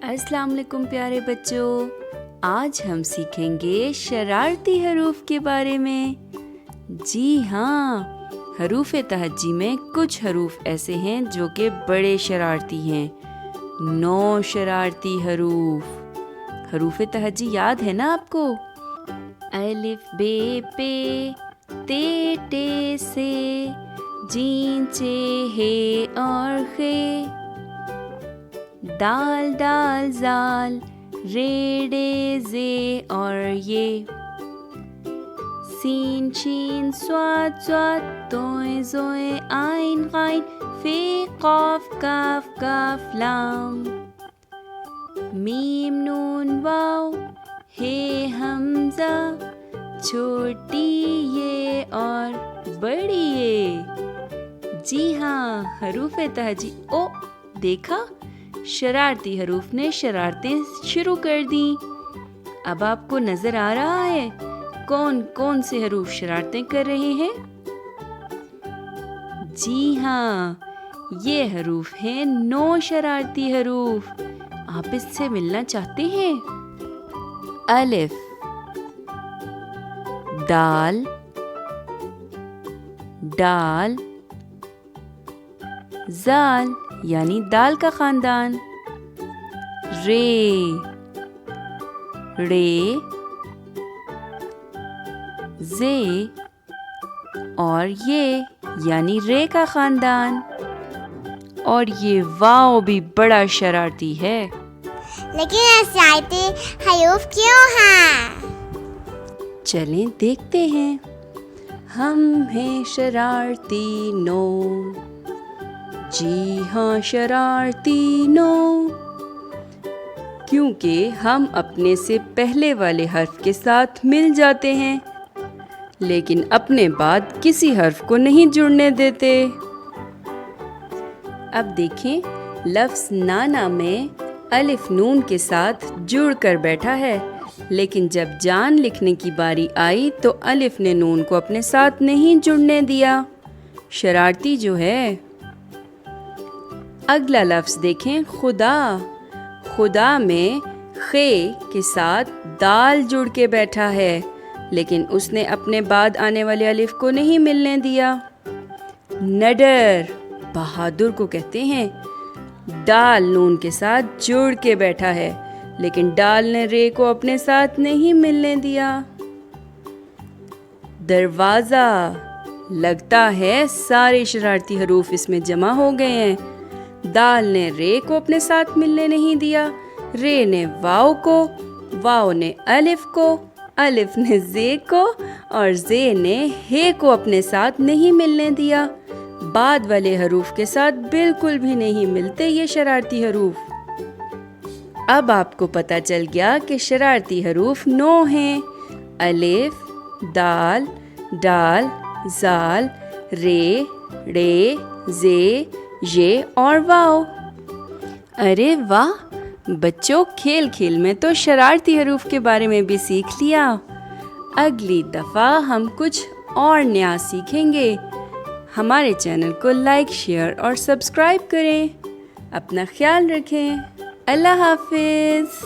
السلام علیکم پیارے بچوں، آج ہم سیکھیں گے شرارتی حروف کے بارے میں۔ جی ہاں، حروف تہجی میں کچھ حروف ایسے ہیں جو کہ بڑے شرارتی ہیں۔ 9 شرارتی حروف تہجی یاد ہے نا آپ کو؟ الف بے پے تے ٹے سے جین چے ہے اور خے، دال ڈال زال رے ڈے زے اور یہ، سین شین صاد صاد توئے زوئے عین غین فے قاف کاف کاف لام، میم نون واو ہے حمزہ چھوٹی یہ اور بڑی یہ۔ جی ہاں، حروف تہجی او دیکھا، شرارتی حروف نے شرارتیں شروع کر دیں۔ اب آپ کو نظر آ رہا ہے کون کون سے حروف شرارتیں کر رہے ہیں؟ جی ہاں، یہ حروف ہیں 9 شرارتی حروف۔ آپ اس سے ملنا چاہتے ہیں؟ الف، دال ڈال، زال یعنی دال کا خاندان، رے رے، زے اور یہ یعنی رے کا خاندان، اور یہ واو بھی بڑا شرارتی ہے۔ لیکن شرارتی حروف کیوں ہیں؟ چلیں دیکھتے ہیں۔ ہم ہیں شرارتی 9، جی ہاں شرارتی 9، کیونکہ ہم اپنے سے پہلے والے حرف کے ساتھ مل جاتے ہیں لیکن اپنے بعد کسی حرف کو نہیں جڑنے دیتے۔ اب دیکھیں، لفظ نانا میں الف نون کے ساتھ جڑ کر بیٹھا ہے، لیکن جب جان لکھنے کی باری آئی تو الف نے نون کو اپنے ساتھ نہیں جڑنے دیا، شرارتی جو ہے۔ اگلا لفظ دیکھیں، خدا۔ خدا میں خے کے ساتھ دال جڑ کے بیٹھا ہے، لیکن اس نے اپنے بعد آنے والے الف کو نہیں ملنے دیا۔ نڈر، بہادر کو کہتے ہیں، ڈال نون کے ساتھ جڑ کے بیٹھا ہے، لیکن ڈال نے رے کو اپنے ساتھ نہیں ملنے دیا۔ دروازہ، لگتا ہے سارے شرارتی حروف اس میں جمع ہو گئے ہیں۔ دال نے رے کو اپنے ساتھ ملنے نہیں دیا، رے نے واو کو، واو نے الف کو، الف نے زے کو، اور زے نے ہے کو اپنے ساتھ نہیں ملنے دیا۔ بعد والے حروف کے ساتھ بالکل بھی نہیں ملتے یہ شرارتی حروف۔ اب آپ کو پتہ چل گیا کہ شرارتی حروف 9 ہیں: الف، دال، ڈال، زال، رے، ڑے، زے، یہ اور واو۔ ارے واہ بچوں، کھیل کھیل میں تو شرارتی حروف کے بارے میں بھی سیکھ لیا۔ اگلی دفعہ ہم کچھ اور نیا سیکھیں گے۔ ہمارے چینل کو لائک، شیئر اور سبسکرائب کریں۔ اپنا خیال رکھیں۔ اللہ حافظ۔